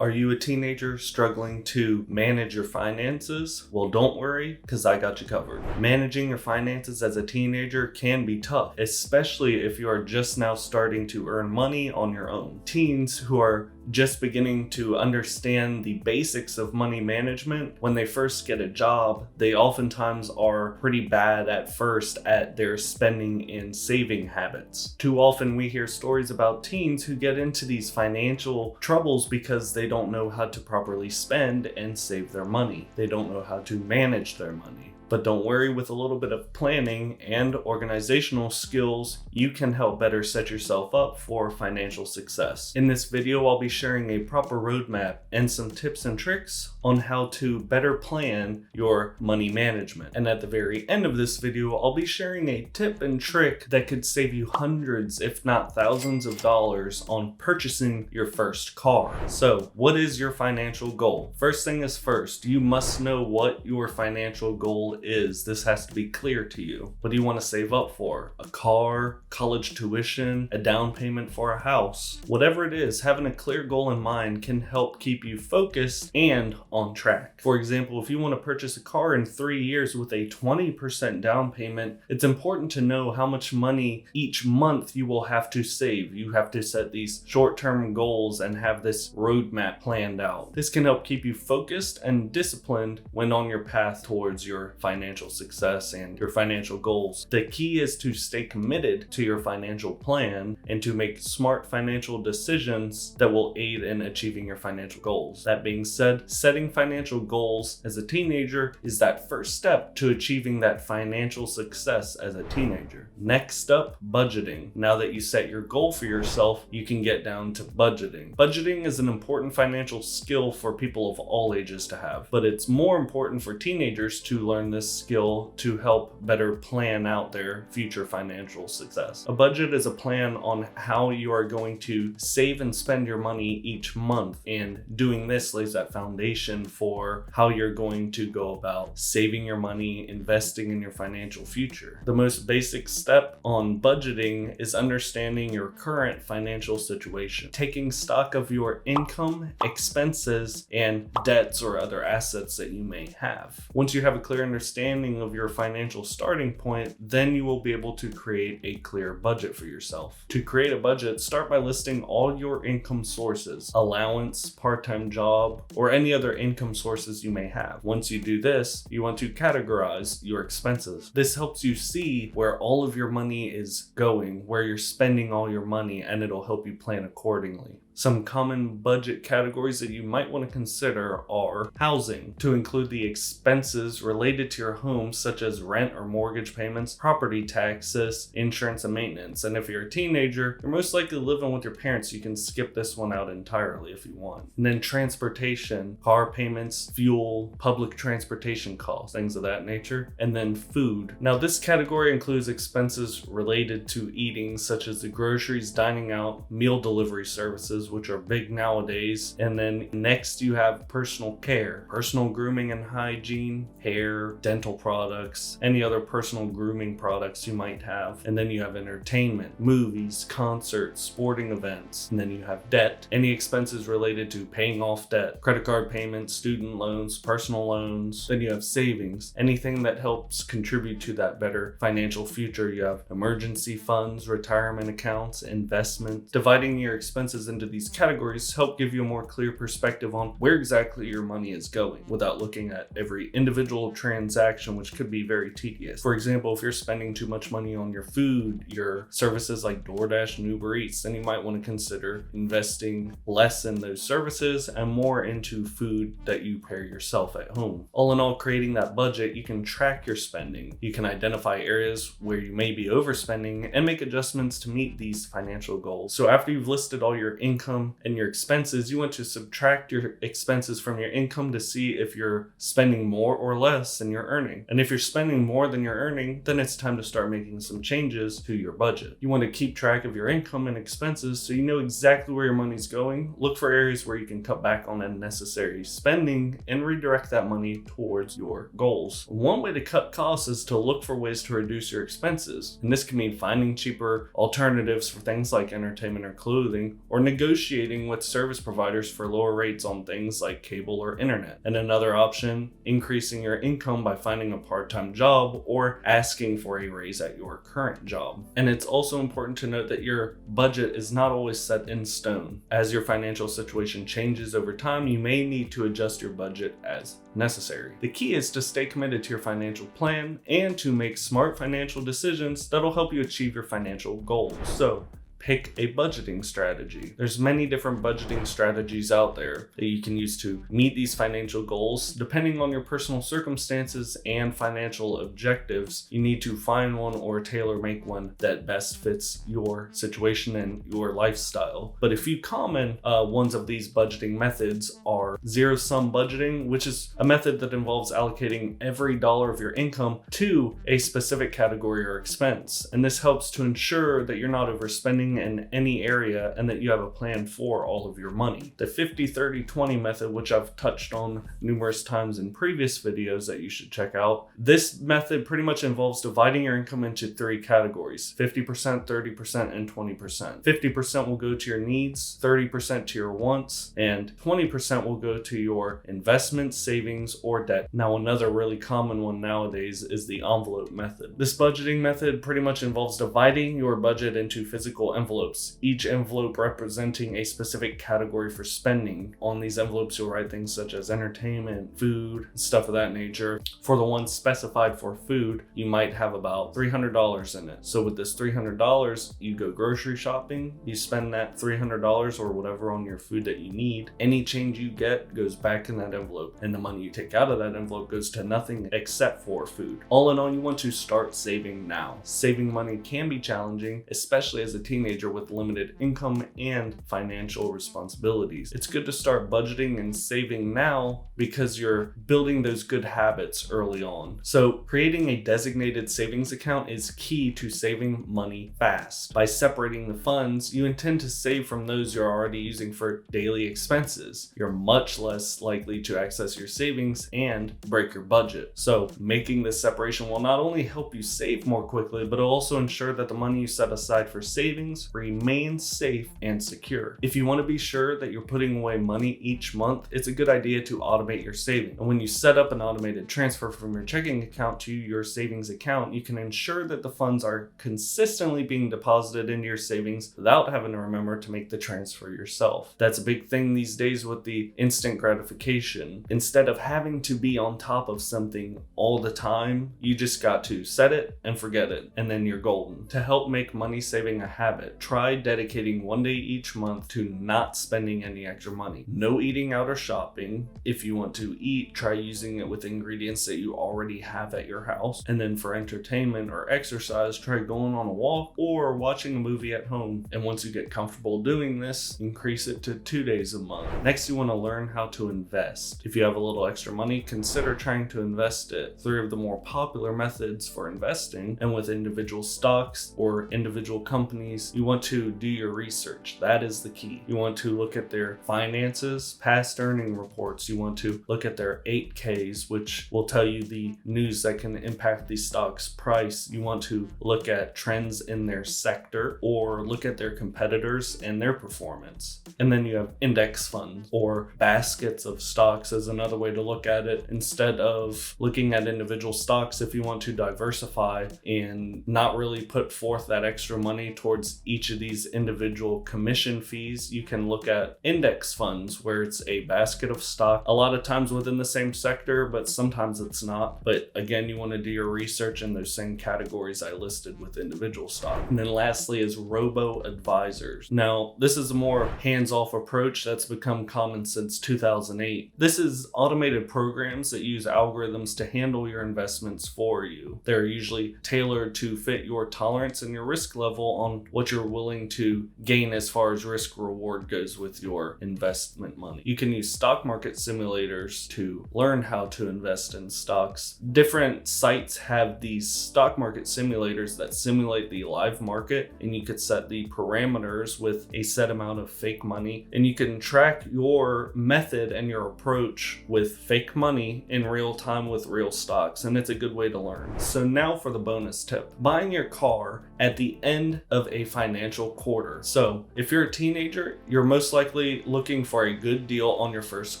Are you a teenager struggling to manage your finances? Well, don't worry, because I got you covered. Managing your finances as a teenager can be tough, especially if you are just now starting to earn money on your own. Teens who are just beginning to understand the basics of money management, when they first get a job, they oftentimes are pretty bad at first at their spending and saving habits. Too often we hear stories about teens who get into these financial troubles because they don't know how to properly spend and save their money. They don't know how to manage their money. But don't worry, with a little bit of planning and organizational skills, you can help better set yourself up for financial success. In this video, I'll be sharing a proper roadmap and some tips and tricks on how to better plan your money management. And at the very end of this video, I'll be sharing a tip and trick that could save you hundreds, if not thousands of dollars on purchasing your first car. So, what is your financial goal? First thing is first, you must know what your financial goal is. This has to be clear to you. What do you want to save up for? A car, college tuition, a down payment for a house? Whatever it is, having a clear goal in mind can help keep you focused and on track. For example, if you want to purchase a car in 3 years with a 20% down payment, it's important to know how much money each month you will have to save. You have to set these short-term goals and have this roadmap planned out. This can help keep you focused and disciplined when on your path towards your financial success and your financial goals. The key is to stay committed to your financial plan and to make smart financial decisions that will aid in achieving your financial goals. That being said, setting financial goals as a teenager is that first step to achieving that financial success as a teenager. Next up, budgeting. Now that you set your goal for yourself, you can get down to budgeting. Budgeting is an important financial skill for people of all ages to have, but it's more important for teenagers to learn this skill to help better plan out their future financial success. A budget is a plan on how you are going to save and spend your money each month, and doing this lays that foundation for how you're going to go about saving your money, investing in your financial future. The most basic step on budgeting is understanding your current financial situation, taking stock of your income, expenses, and debts or other assets that you may have. Once you have a clear understanding of your financial starting point, then you will be able to create a clear budget for yourself. To create a budget, start by listing all your income sources, allowance, part-time job, or any other income sources you may have. Once you do this, you want to categorize your expenses. This helps you see where all of your money is going, where you're spending all your money, and it'll help you plan accordingly. Some common budget categories that you might want to consider are housing, to include the expenses related to your home, such as rent or mortgage payments, property taxes, insurance, and maintenance. And if you're a teenager, you're most likely living with your parents, so you can skip this one out entirely if you want. And then transportation, car payments, fuel, public transportation costs, things of that nature. And then food. Now, this category includes expenses related to eating, such as the groceries, dining out, meal delivery services, which are big nowadays. And then next you have personal care, personal grooming and hygiene, hair, dental products, any other personal grooming products you might have. And then you have entertainment, movies, concerts, sporting events. And then you have debt, any expenses related to paying off debt, credit card payments, student loans, personal loans. Then you have savings, anything that helps contribute to that better financial future. You have emergency funds, retirement accounts, investments. Dividing your expenses into these categories help give you a more clear perspective on where exactly your money is going without looking at every individual transaction, which could be very tedious. For example, if you're spending too much money on your food, your services like DoorDash and Uber Eats, then you might want to consider investing less in those services and more into food that you prepare yourself at home. All in all, creating that budget, you can track your spending. You can identify areas where you may be overspending and make adjustments to meet these financial goals. So after you've listed all your income and your expenses, you want to subtract your expenses from your income to see if you're spending more or less than you're earning. And if you're spending more than you're earning, then it's time to start making some changes to your budget. You want to keep track of your income and expenses so you know exactly where your money's going. Look for areas where you can cut back on unnecessary spending and redirect that money towards your goals. One way to cut costs is to look for ways to reduce your expenses. And this can mean finding cheaper alternatives for things like entertainment or clothing, or negotiating negotiating with service providers for lower rates on things like cable or internet. And another option, increasing your income by finding a part-time job or asking for a raise at your current job. And it's also important to note that your budget is not always set in stone. As your financial situation changes over time, you may need to adjust your budget as necessary. The key is to stay committed to your financial plan and to make smart financial decisions that'll help you achieve your financial goals. So, pick a budgeting strategy. There's many different budgeting strategies out there that you can use to meet these financial goals. Depending on your personal circumstances and financial objectives, you need to find one or tailor-make one that best fits your situation and your lifestyle. But a few common ones of these budgeting methods are zero-sum budgeting, which is a method that involves allocating every dollar of your income to a specific category or expense. And this helps to ensure that you're not overspending in any area and that you have a plan for all of your money. The 50-30-20 method, which I've touched on numerous times in previous videos that you should check out. This method pretty much involves dividing your income into three categories: 50%, 30%, and 20%. 50% will go to your needs, 30% to your wants, and 20% will go to your investments, savings, or debt. Now, another really common one nowadays is the envelope method. This budgeting method pretty much involves dividing your budget into physical envelopes, each envelope representing a specific category for spending. On these envelopes, you'll write things such as entertainment, food, stuff of that nature. For the ones specified for food, you might have about $300 in it. So with this $300, you go grocery shopping, you spend that $300 or whatever on your food that you need. Any change you get goes back in that envelope, and the money you take out of that envelope goes to nothing except for food. All in all, you want to start saving now. Saving money can be challenging, especially as a teenager with limited income and financial responsibilities. It's good to start budgeting and saving now because you're building those good habits early on. So creating a designated savings account is key to saving money fast. By separating the funds, you intend to save from those you're already using for daily expenses. You're much less likely to access your savings and break your budget. So making this separation will not only help you save more quickly, but it'll also ensure that the money you set aside for savings remains safe and secure. If you want to be sure that you're putting away money each month, it's a good idea to automate your saving. And when you set up an automated transfer from your checking account to your savings account, you can ensure that the funds are consistently being deposited into your savings without having to remember to make the transfer yourself. That's a big thing these days with the instant gratification. Instead of having to be on top of something all the time, you just got to set it and forget it, and then you're golden. To help make money saving a habit, try dedicating one day each month to not spending any extra money. No eating out or shopping. If you want to eat, try using it with ingredients that you already have at your house. And then for entertainment or exercise, try going on a walk or watching a movie at home. And once you get comfortable doing this, increase it to 2 days a month. Next, you want to learn how to invest. If you have a little extra money, consider trying to invest it. 3 of the more popular methods for investing, and with individual stocks or individual companies, you want to do your research. That is the key. You want to look at their finances, past earning reports. You want to look at their 8Ks, which will tell you the news that can impact the stock's price. You want to look at trends in their sector or look at their competitors and their performance. And then you have index funds or baskets of stocks as another way to look at it. Instead of looking at individual stocks, if you want to diversify and not really put forth that extra money towards each of these individual commission fees, you can look at index funds where it's a basket of stock, a lot of times within the same sector, but sometimes it's not. But again, you want to do your research in those same categories I listed with individual stock. And then lastly is robo-advisors. Now, this is a more hands-off approach that's become common since 2008. This is automated programs that use algorithms to handle your investments for you. They're usually tailored to fit your tolerance and your risk level on what you're willing to gain as far as risk reward goes with your investment money. You can use stock market simulators to learn how to invest in stocks. Different sites have these stock market simulators that simulate the live market, and you could set the parameters with a set amount of fake money, and you can track your method and your approach with fake money in real time with real stocks, and it's a good way to learn. So now for the bonus tip. Buying your car at the end of a financial quarter. So if you're a teenager, you're most likely looking for a good deal on your first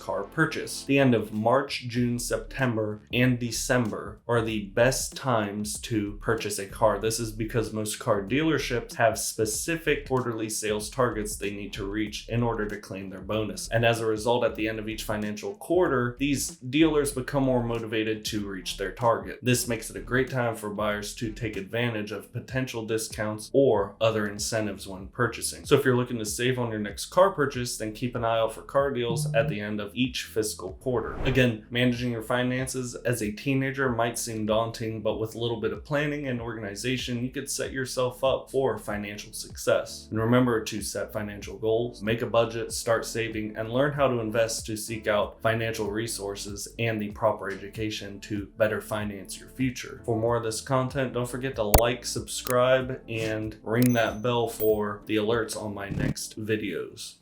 car purchase. The end of March, June, September, and December are the best times to purchase a car. This is because most car dealerships have specific quarterly sales targets they need to reach in order to claim their bonus. And as a result, at the end of each financial quarter, these dealers become more motivated to reach their target. This makes it a great time for buyers to take advantage of potential discounts or other incentives when purchasing. So if you're looking to save on your next car purchase, then keep an eye out for car deals at the end of each fiscal quarter. Again, managing your finances as a teenager might seem daunting, but with a little bit of planning and organization, you could set yourself up for financial success. And remember to set financial goals, make a budget, start saving, and learn how to invest to seek out financial resources and the proper education to better finance your future. For more of this content, don't forget to like, subscribe, and ring that bell for the alerts on my next videos.